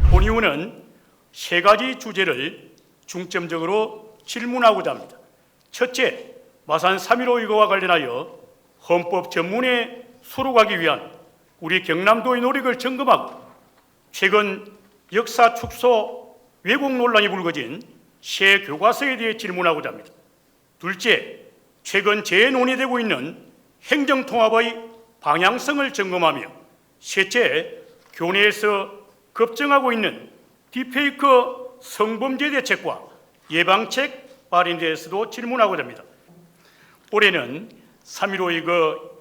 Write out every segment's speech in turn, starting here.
본의원은 세 가지 주제를 중점적으로 질문하고자 합니다. 첫째, 마산 3.15 의거와 관련하여 헌법 전문에 수록하기 위한 우리 경남도의 노력을 점검하고 최근 역사 축소 왜곡 논란이 불거진 새 교과서에 대해 질문하고자 합니다. 둘째, 최근 재논의되고 있는 행정통합의 방향성을 점검하며 셋째, 교내에서 급증하고 있는 딥페이크 성범죄 대책과 예방책 발의에 대해서도 질문하고자 합니다. 올해는 3.15 의거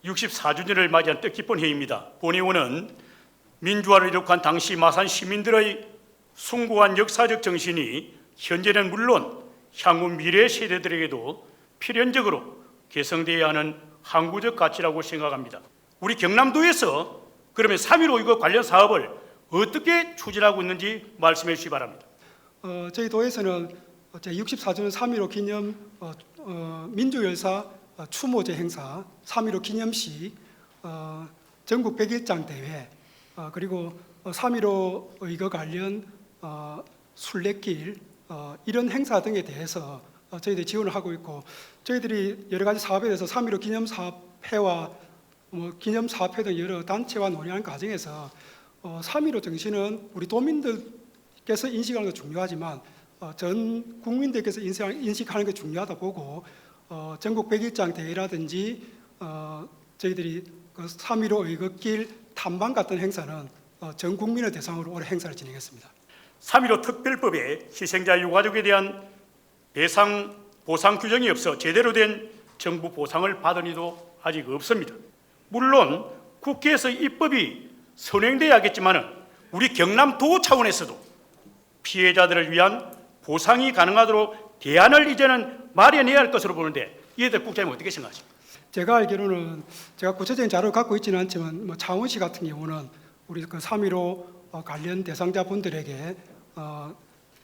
64주년을 맞이한 뜻깊은 해입니다. 본의원은 민주화를 이룩한 당시 마산 시민들의 숭고한 역사적 정신이 현재는 물론 향후 미래 세대들에게도 필연적으로 개성되어야 하는 항구적 가치라고 생각합니다. 우리 경남도에서 그러면 3.15 의거 관련 사업을 어떻게 추진하고 있는지 말씀해 주시기 바랍니다. 저희 도에서는 제64주년 3.15 기념 민주열사 추모제 행사 3.15 기념식 전국 101장 대회 그리고 3.15 의거 관련 순례길 이런 행사 등에 대해서 저희들이 지원을 하고 있고 저희들이 여러 가지 사업에 대해서 3.15 기념사업회와 기념사업회 등 여러 단체와 논의하는 과정에서 3.15 정신은 우리 도민들께서 인식하는 게 중요하지만 전 국민들께서 인식하는 게 중요하다 보고 전국 101장 대회라든지 저희들이 그 3.15 의거길 탐방 같은 행사는 전 국민을 대상으로 올해 행사를 진행했습니다. 3.15 특별법에 희생자 유가족에 대한 배상 보상 규정이 없어 제대로 된 정부 보상을 받은 이도 아직 없습니다. 물론 국회에서 입법이 선행돼야겠지만 우리 경남도 차원에서도 피해자들을 위한 보상이 가능하도록 대안을 이제는 마련해야 할 것으로 보는데 이에 대해 국장님 어떻게 생각하십니까? 제가 알기로는 제가 구체적인 자료를 갖고 있지는 않지만 창원시 같은 경우는 우리 그 3.15 관련 대상자분들에게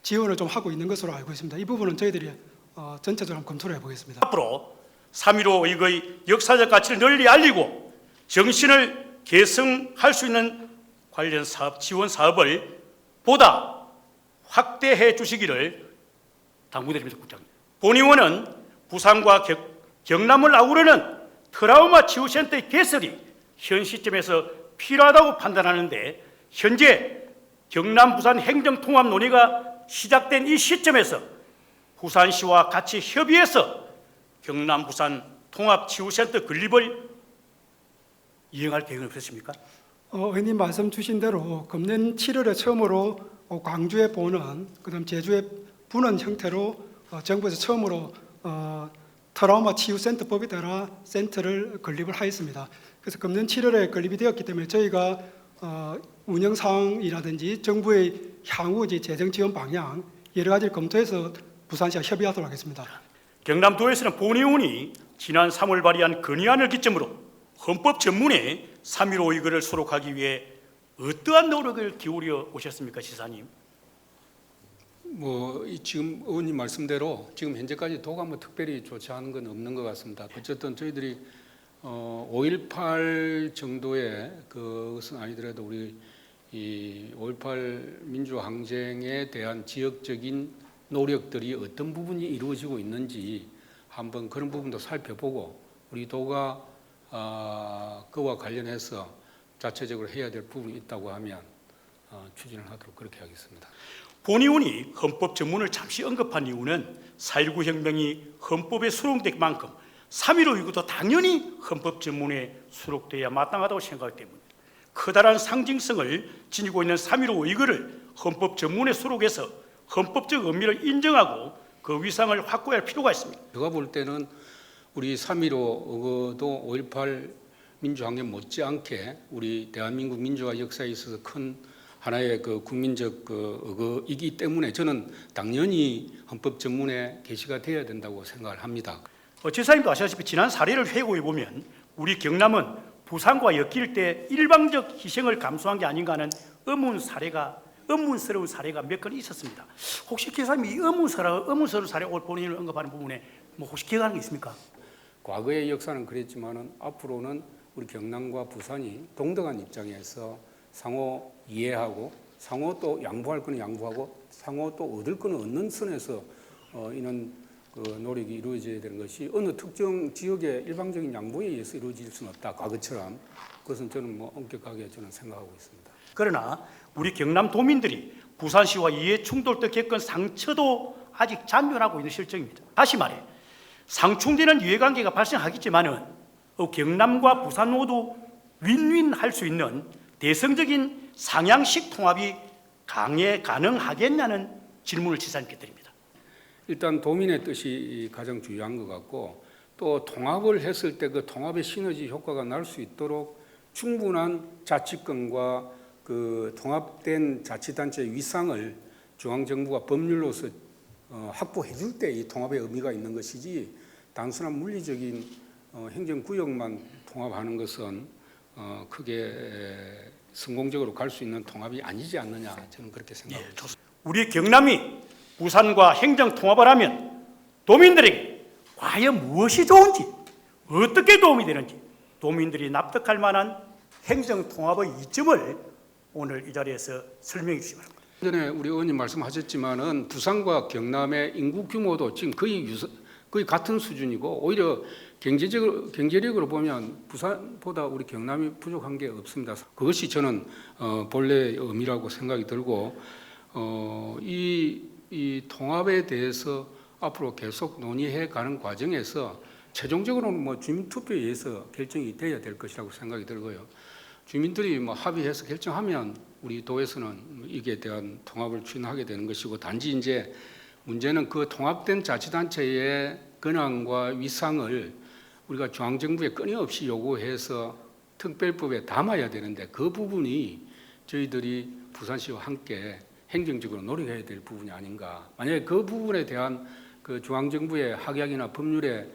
지원을 좀 하고 있는 것으로 알고 있습니다. 이 부분은 저희들이 전체적으로 한번 검토를 해보겠습니다. 앞으로 3.15 의거의 역사적 가치를 널리 알리고 정신을 계승할 수 있는 관련 사업, 지원 사업을 보다 확대해 주시기를 당부드립니다, 국장님. 본의원은 부산과 경남을 아우르는 트라우마 치유센터의 개설이 현 시점에서 필요하다고 판단하는데 현재 경남 부산 행정통합 논의가 시작된 이 시점에서 부산시와 같이 협의해서 경남 부산 통합치유센터 건립을 이행할 계획은 없으십니까? 의원님 말씀 주신 대로 금년 7월에 처음으로 광주에 보는 그다음 제주에 부는 형태로 정부에서 처음으로 트라우마 치유센터법에 따라 센터를 건립을 하였습니다. 그래서 금년 7월에 건립이 되었기 때문에 저희가 운영 상황이라든지 정부의 향후 재정 지원 방향 여러 가지를 검토해서 부산시와 협의하도록 하겠습니다. 경남도에서는 본의원이 지난 3월 발의한 건의안을 기점으로 헌법 전문에 3.15 의거를 수록하기 위해 어떠한 노력을 기울여 오셨습니까, 시사님? 지금 의원님 말씀대로 지금 현재까지 도가 특별히 좋지 않은 건 없는 것 같습니다. 어쨌든 저희들이 5.18 정도의 그것은 아니더라도 우리 이 5.18 민주항쟁에 대한 지역적인 노력들이 어떤 부분이 이루어지고 있는지 한번 그런 부분도 살펴보고 우리 도가 그와 관련해서 자체적으로 해야 될 부분이 있다고 하면 추진을 하도록 그렇게 하겠습니다. 본의원이 헌법 전문을 잠시 언급한 이유는 4.19 혁명이 헌법에 수록된 만큼 3.15 의거도 당연히 헌법 전문에 수록돼야 마땅하다고 생각하기 때문에 커다란 상징성을 지니고 있는 3.15 의거를 헌법 전문에 수록해서 헌법적 의미를 인정하고 그 위상을 확보할 필요가 있습니다. 제가 볼 때는 우리 3.15 의거도 5.18 민주항쟁 못지않게 우리 대한민국 민주화 역사에 있어서 큰 하나의 그 국민적 의거이기 때문에 저는 당연히 헌법 전문에 게시가 되어야 된다고 생각을 합니다. 지사님도 아시다시피 지난 사례를 회고해 보면 우리 경남은 부산과 엮일 때 일방적 희생을 감수한 게 아닌가 하는 의문스러운 사례가 몇 건 있었습니다. 혹시 지사님이 이 의문스러운 사례 오늘 본인을 언급하는 부분에 혹시 기억하는 게 있습니까? 과거의 역사는 그랬지만은 앞으로는 우리 경남과 부산이 동등한 입장에서 상호 이해하고 상호 또 양보할 거는 양보하고 상호 또 얻을 거는 얻는 선에서 이런 그 노력이 이루어져야 되는 것이 어느 특정 지역의 일방적인 양보에 의해서 이루어질 수는 없다. 과거처럼 그것은 저는 뭐 엄격하게 저는 생각하고 있습니다. 그러나 우리 경남 도민들이 부산시와 이해 충돌도 겪은 상처도 아직 잔존하고 있는 실정입니다. 다시 말해 상충되는 이해관계가 발생하겠지만은 경남과 부산 모두 윈윈할 수 있는 대성적인 상향식 통합이 가능하겠냐는 질문을 지사님께 드립니다. 일단 도민의 뜻이 가장 중요한 것 같고 또 통합을 했을 때 그 통합의 시너지 효과가 날 수 있도록 충분한 자치권과 그 통합된 자치단체 위상을 중앙정부가 법률로서 확보해 줄 때 이 통합의 의미가 있는 것이지 단순한 물리적인 행정구역만 통합하는 것은 크게 성공적으로 갈 수 있는 통합이 아니지 않느냐 저는 그렇게 생각합니다. 우리 경남이 부산과 행정 통합을 하면 도민들에게 과연 무엇이 좋은지 어떻게 도움이 되는지 도민들이 납득할 만한 행정 통합의 이점을 오늘 이 자리에서 설명해 주시기 바랍니다. 전에 우리 의원님 말씀하셨지만은 부산과 경남의 인구 규모도 지금 거의 같은 수준이고 오히려 경제력으로 보면 부산보다 우리 경남이 부족한 게 없습니다. 그것이 저는 본래의 의미라고 생각이 들고 이 통합에 대해서 앞으로 계속 논의해 가는 과정에서 최종적으로는 뭐 주민 투표에 의해서 결정이 돼야 될 것이라고 생각이 들고요. 주민들이 뭐 합의해서 결정하면 우리 도에서는 이게 대한 통합을 추진하게 되는 것이고 단지 이제 문제는 그 통합된 자치단체의 권한과 위상을 우리가 중앙정부에 끊임없이 요구해서 특별법에 담아야 되는데 그 부분이 저희들이 부산시와 함께 행정적으로 노력해야 될 부분이 아닌가. 만약에 그 부분에 대한 그 중앙정부의 확약이나 법률에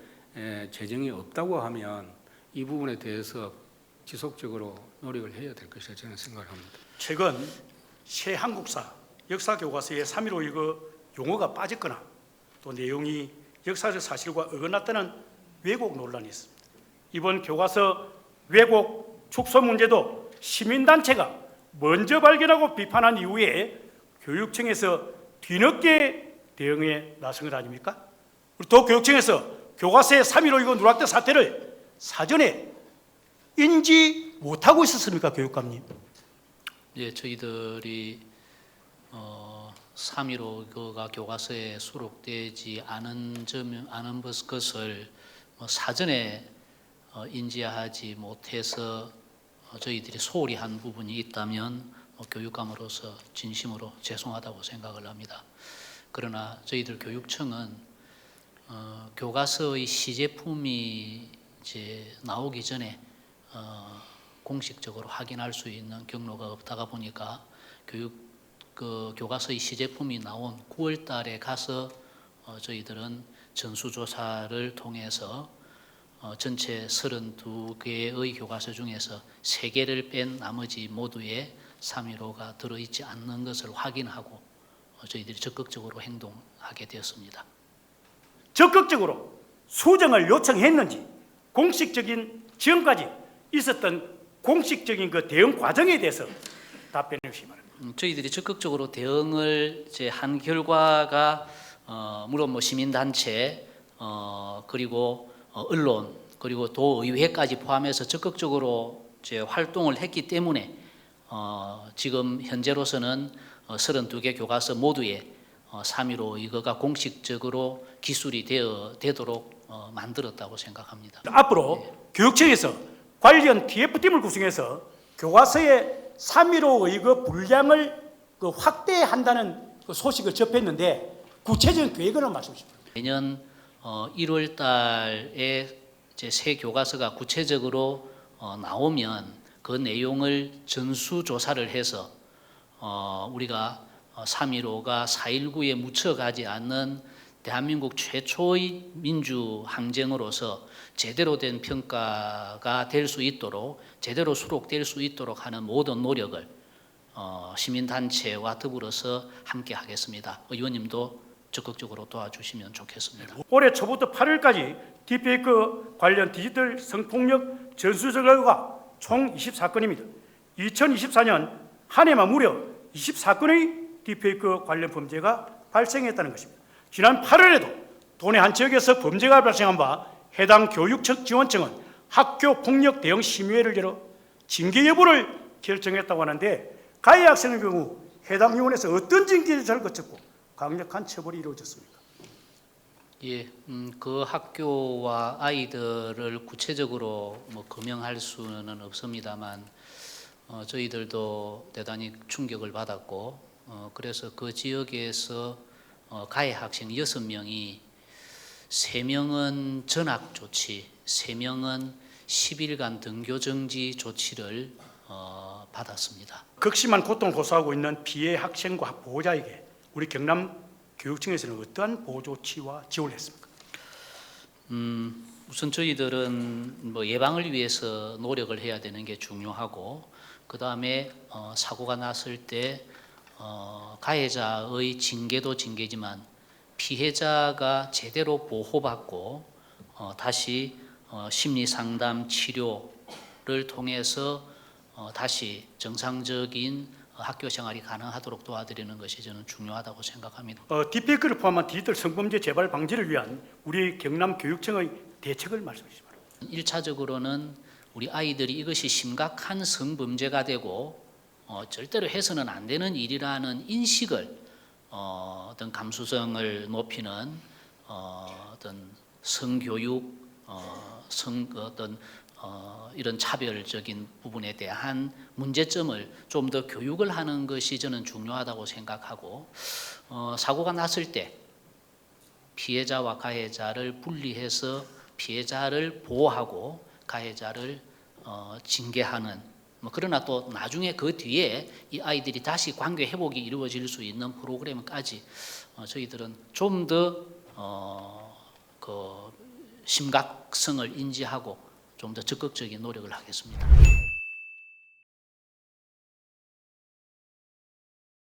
제정이 없다고 하면 이 부분에 대해서 지속적으로 노력을 해야 될 것이라 저는 생각을 합니다. 최근 새 한국사 역사교과서에 3.15 이거 용어가 빠졌거나 또 내용이 역사적 사실과 어긋났다는 왜곡 논란이 있습니다. 이번 교과서 왜곡 축소 문제도 시민단체가 먼저 발견하고 비판한 이후에 교육청에서 뒤늦게 대응에 나선 것 아닙니까? 또 교육청에서 교과서의 3.15 이거 누락된 사태를 사전에 인지 못하고 있었습니까, 교육감님? 예, 저희들이 3.15가 교과서에 수록되지 않은 것을 사전에 인지하지 못해서 저희들이 소홀히 한 부분이 있다면 교육감으로서 진심으로 죄송하다고 생각을 합니다. 그러나 저희들 교육청은 교과서의 시제품이 이제 나오기 전에 공식적으로 확인할 수 있는 경로가 없다가 보니까 교과서의 시제품이 나온 9월 달에 가서 저희들은 전수조사를 통해서 전체 32개의 교과서 중에서 3개를 뺀 나머지 모두에 3.15가 들어있지 않는 것을 확인하고 저희들이 적극적으로 행동하게 되었습니다. 적극적으로 수정을 요청했는지 공식적인 지금까지 있었던 공식적인 그 대응 과정에 대해서 답변해 주시기 바랍니다. 저희들이 적극적으로 대응을 이제 한 결과가 물론 뭐 시민단체 그리고 언론 그리고 도의회까지 포함해서 적극적으로 이제 활동을 했기 때문에 지금 현재로서는 32개 교과서 모두에 3.15 이거가 공식적으로 기술이 되도록 만들었다고 생각합니다. 앞으로 교육청에서 관련 TF팀을 구성해서 교과서의 3.15 의거 분량을 확대한다는 그 소식을 접했는데 구체적인 계획을 말씀해 주십시오. 내년 1월 달에 이제 새 교과서가 구체적으로 나오면 그 내용을 전수조사를 해서 우리가 3.15가 4.19에 묻혀가지 않는 대한민국 최초의 민주항쟁으로서 제대로 된 평가가 될 수 있도록 제대로 수록될 수 있도록 하는 모든 노력을 시민단체와 더불어서 함께 하겠습니다. 의원님도 적극적으로 도와주시면 좋겠습니다. 올해 초부터 8월까지 디페이크 관련 디지털 성폭력 전수적 결과 총 20사건입니다. 2024년 한 해만 무려 20사건의 딥페이크 관련 범죄가 발생했다는 것입니다. 지난 8월에도 도내 한 지역에서 범죄가 발생한 바 해당 교육지원청은 학교 폭력 대응 심의회를 열어 징계 여부를 결정했다고 하는데 가해 학생의 경우 해당 요원에서 어떤 징계 절차를 거쳤고 강력한 처벌이 이루어졌습니까? 예, 그 학교와 아이들을 구체적으로 뭐 거명할 수는 없습니다만 저희들도 대단히 충격을 받았고 그래서 그 지역에서 가해 학생 6명이 3명은 전학 조치, 3명은 10일간 등교 정지 조치를 받았습니다. 극심한 고통을 호소하고 있는 피해 학생과 보호자에게 우리 경남 교육청에서는 어떠한 보호 조치와 지원을 했습니까? 우선 저희들은 뭐 예방을 위해서 노력을 해야 되는 게 중요하고 그 다음에 사고가 났을 때 가해자의 징계도 징계지만 피해자가 제대로 보호받고 다시 심리 상담 치료를 통해서 다시 정상적인 학교 생활이 가능하도록 도와드리는 것이 저는 중요하다고 생각합니다. 딥페이크를 포함한 디지털 성범죄 재발 방지를 위한 우리 경남 교육청의 대책을 말씀해 주시기 바랍니다. 1차적으로는 우리 아이들이 이것이 심각한 성범죄가 되고 절대로 해서는 안 되는 일이라는 인식을 어떤 감수성을 높이는 어떤 성교육, 이런 차별적인 부분에 대한 문제점을 좀 더 교육을 하는 것이 저는 중요하다고 생각하고 사고가 났을 때 피해자와 가해자를 분리해서 피해자를 보호하고 가해자를 징계하는 그러나 또 나중에 그 뒤에 이 아이들이 다시 관계 회복이 이루어질 수 있는 프로그램까지 저희들은 좀 더 그 심각성을 인지하고 좀 더 적극적인 노력을 하겠습니다.